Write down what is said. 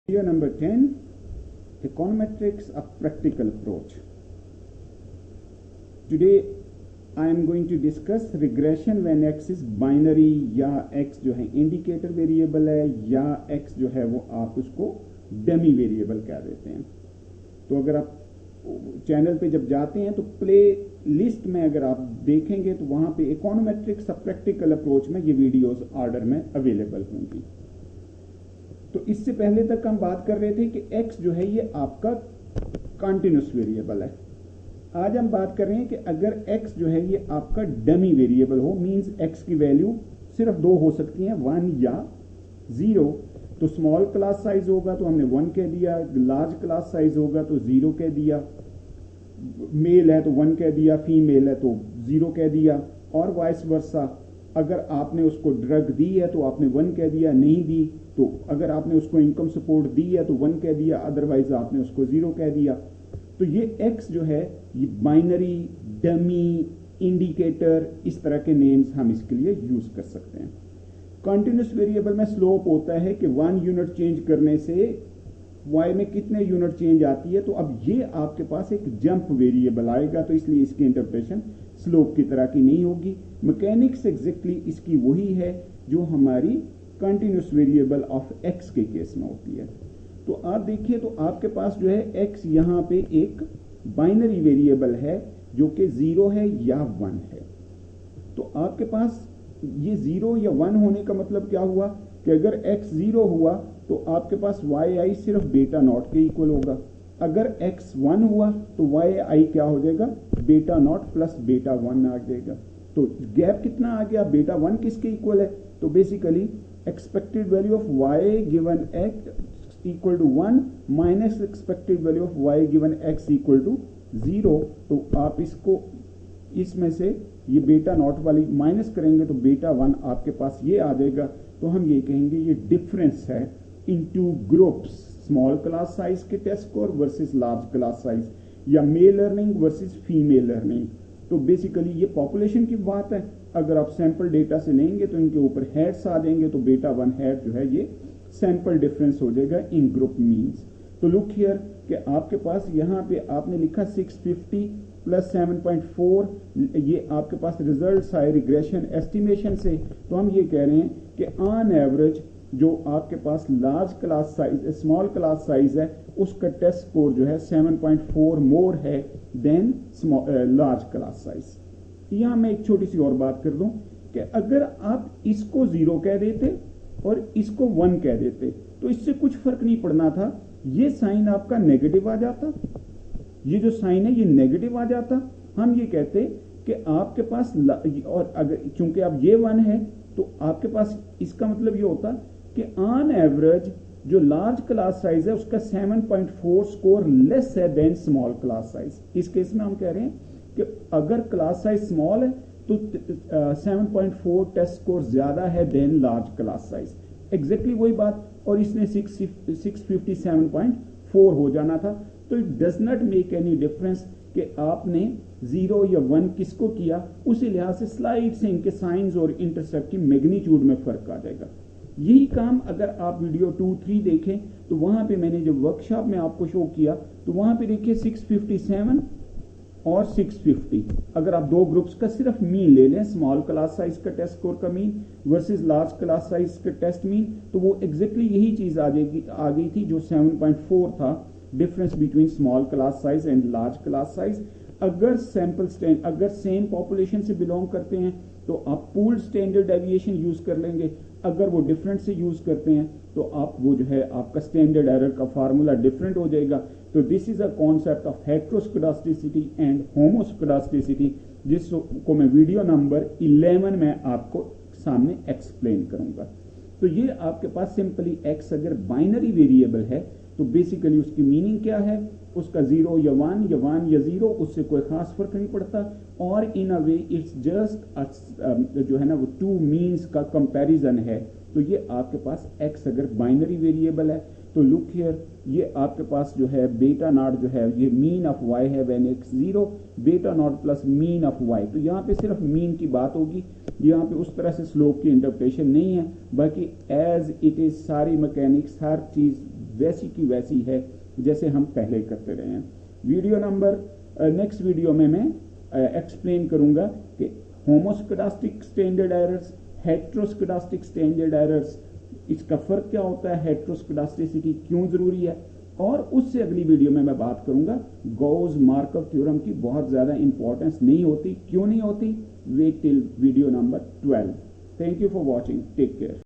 Video number 10, Econometrics, a practical approach. Today I am going to discuss regression when x is binary या x जो है indicator variable है या x जो है वो आप उसको डमी वेरिएबल कह देते हैं। तो अगर आप चैनल पे जब जाते हैं तो प्ले लिस्ट में अगर आप देखेंगे तो वहां पे इकोनोमेट्रिक्स अ प्रैक्टिकल अप्रोच में ये वीडियोस ऑर्डर में अवेलेबल होंगी। तो इससे पहले तक हम बात कर रहे थे कि x जो है ये आपका कंटिन्यूस वेरिएबल है। आज हम बात कर रहे हैं कि अगर x जो है ये आपका डमी वेरिएबल हो, मींस x की वैल्यू सिर्फ दो हो सकती हैं, 1 या 0। तो स्मॉल क्लास साइज होगा तो हमने 1 कह दिया, लार्ज क्लास साइज होगा तो 0 कह दिया, मेल है तो 1 कह दिया, फीमेल है तो 0 कह दिया, और वाइस वर्सा। अगर आपने उसको ड्रग दी है तो आपने 1 कह दिया, नहीं दी तो अगर आपने उसको इनकम सपोर्ट दी है तो 1 कह दिया, अदरवाइज आपने उसको 0 कह दिया। तो ये x जो है ये बाइनरी, डमी, इंडिकेटर, इस तरह के नेम्स हम इसके लिए यूज कर सकते हैं। कंटिन्यूस वेरिएबल में स्लोप होता है कि 1 यूनिट चेंज करने से y में कितने यूनिट चेंज आती है। तो अब ये आपके पास एक जंप वेरिएबल आएगा, तो इसलिए इसकी इंटरप्रिटेशन स्लोप की तरह की नहीं होगी। मैकेनिक्स एग्जैक्टली इसकी वही है जो हमारी कंटिन्यूस वेरिएबल ऑफ x के केस में होती है। तो आप देखिए तो आपके पास जो है x यहां पे एक बाइनरी वेरिएबल है जो कि 0 है या 1 है। तो आपके पास ये 0 या 1 होने का मतलब क्या हुआ कि अगर x 0 हुआ तो आपके पास yi सिर्फ बीटा नॉट के इक्वल होगा। अगर x 1 हुआ तो yi क्या हो जाएगा, बीटा नॉट प्लस बीटा 1 आ जाएगा। तो गैप कितना आ गया, बीटा 1 किसके इक्वल है, तो basically expected value of y given x equal to 1 minus expected value of y given x equal to 0। तो आप इसको इसमें से ये बीटा नॉट वाली माइनस करेंगे तो बीटा 1 आपके पास ये आ जाएगा। तो हम ये कहेंगे ये डिफरेंस है in two groups, small class size के test score versus large class size, या male learning versus female learning. तो बेसिकली ये पॉपुलेशन की बात है। अगर आप सैंपल डेटा से लेंगे तो इनके ऊपर हेड्स आ जाएंगे, तो बीटा 1 हेड जो है ये सैंपल डिफरेंस हो जाएगा इन ग्रुप मीन्स। तो लुक हियर कि आपके पास यहाँ पे आपने लिखा 650 प्लस 7.4, ये आपके पास रिजल्ट आए रिग्रेशन एस्टिमेशन से। तो हम ये कह रहे हैं कि ऑन एवरेज जो आपके पास large class size, small class size है, उसका टेस्ट स्कोर जो है 7.4 मोर है देन लार्ज क्लास साइज। यहां मैं एक छोटी सी और बात कर दूं कि अगर आप इसको 0 कह देते और इसको 1 कह देते तो इससे कुछ फर्क नहीं पड़ना था, ये साइन आपका नेगेटिव आ जाता, ये जो साइन है ये नेगेटिव आ जाता। हम ये कहते कि आपके पास और अगर चूंकि अब ये 1 है तो आपके पास इसका मतलब ये होता कि ऑन एवरेज जो लार्ज क्लास साइज है उसका 7.4 स्कोर लेस है देन स्मॉल क्लास साइज। इस केस में हम कह रहे हैं कि अगर क्लास साइज स्मॉल है तो 7.4 टेस्ट स्कोर ज्यादा है than large class size. Exactly वही बात, और इसने 657.4 हो जाना था। तो it does not make any difference कि आपने 0 या 1 किसको किया, उसी लिहाज से स्लाइड से इनके साइंस और इंटरसेप्ट की मैग्नीट्यूड में फर्क आ जाएगा। यही काम अगर आप वीडियो 2-3 देखें तो वहां पे मैंने जब वर्कशॉप में आपको शो किया तो वहां पे देखिए 657 और 650। अगर आप दो ग्रुप्स का सिर्फ मीन ले लें, स्मॉल क्लास साइज का टेस्ट स्कोर का mean versus large class size का टेस्ट मीन, तो वो एग्जैक्टली यही चीज आ गई थी जो 7.4 था difference between small class size and large class size. अगर अगर सेम पॉपुलेशन से बिलोंग करते हैं तो आप पूल्ड स्टैंडर्ड डेविएशन यूज कर लेंगे। अगर वो डिफरेंट से यूज करते हैं तो आप वो जो है आपका स्टैंडर्ड एरर का फार्मूला डिफरेंट हो जाएगा। तो this is a concept of heteroscedasticity and homoscedasticity, जिसको मैं वीडियो नंबर 11 में आपको सामने एक्सप्लेन करूंगा। तो ये आपके पास सिंपली x अगर बाइनरी वेरिएबल है तो बेसिकली उसकी मीनिंग क्या है, उसका 0 या 1 या 1 या 0 उससे कोई खास फर्क नहीं पड़ता। और इन अ वे इट्स जस्ट जो है ना वो 2 मीन्स का कंपैरिजन है। तो ये आपके पास x अगर बाइनरी वेरिएबल है तो लुक हियर ये आपके पास जो है बीटा नॉट जो है ये मीन ऑफ y है when x 0, beta not plus mean of y। तो यहाँ पे सिर्फ मीन की बात होगी, यहाँ पे उस तरह से स्लोप की इंटरप्रिटेशन नहीं है। बाकी एज इट इज सारी मैकेनिक्स हर चीज वैसी की वैसी है जैसे हम पहले करते रहे हैं। वीडियो नंबर नेक्स्ट वीडियो में मैं एक्सप्लेन करूंगा कि होमोस्कोडास्टिक स्टैंडर्ड एरर्स, हेट्रोस्कोडास्टिक स्टैंडर्ड एरर्स, इसका फर्क क्या होता है, हेट्रोस्कोडास्टिसिटी क्यों जरूरी है, और उससे अगली वीडियो में मैं बात करूंगा गॉस मार्कव थ्योरम की बहुत ज्यादा इंपॉर्टेंस नहीं होती, क्यों नहीं होती, wait till video number 12। Thank you for watching, take care.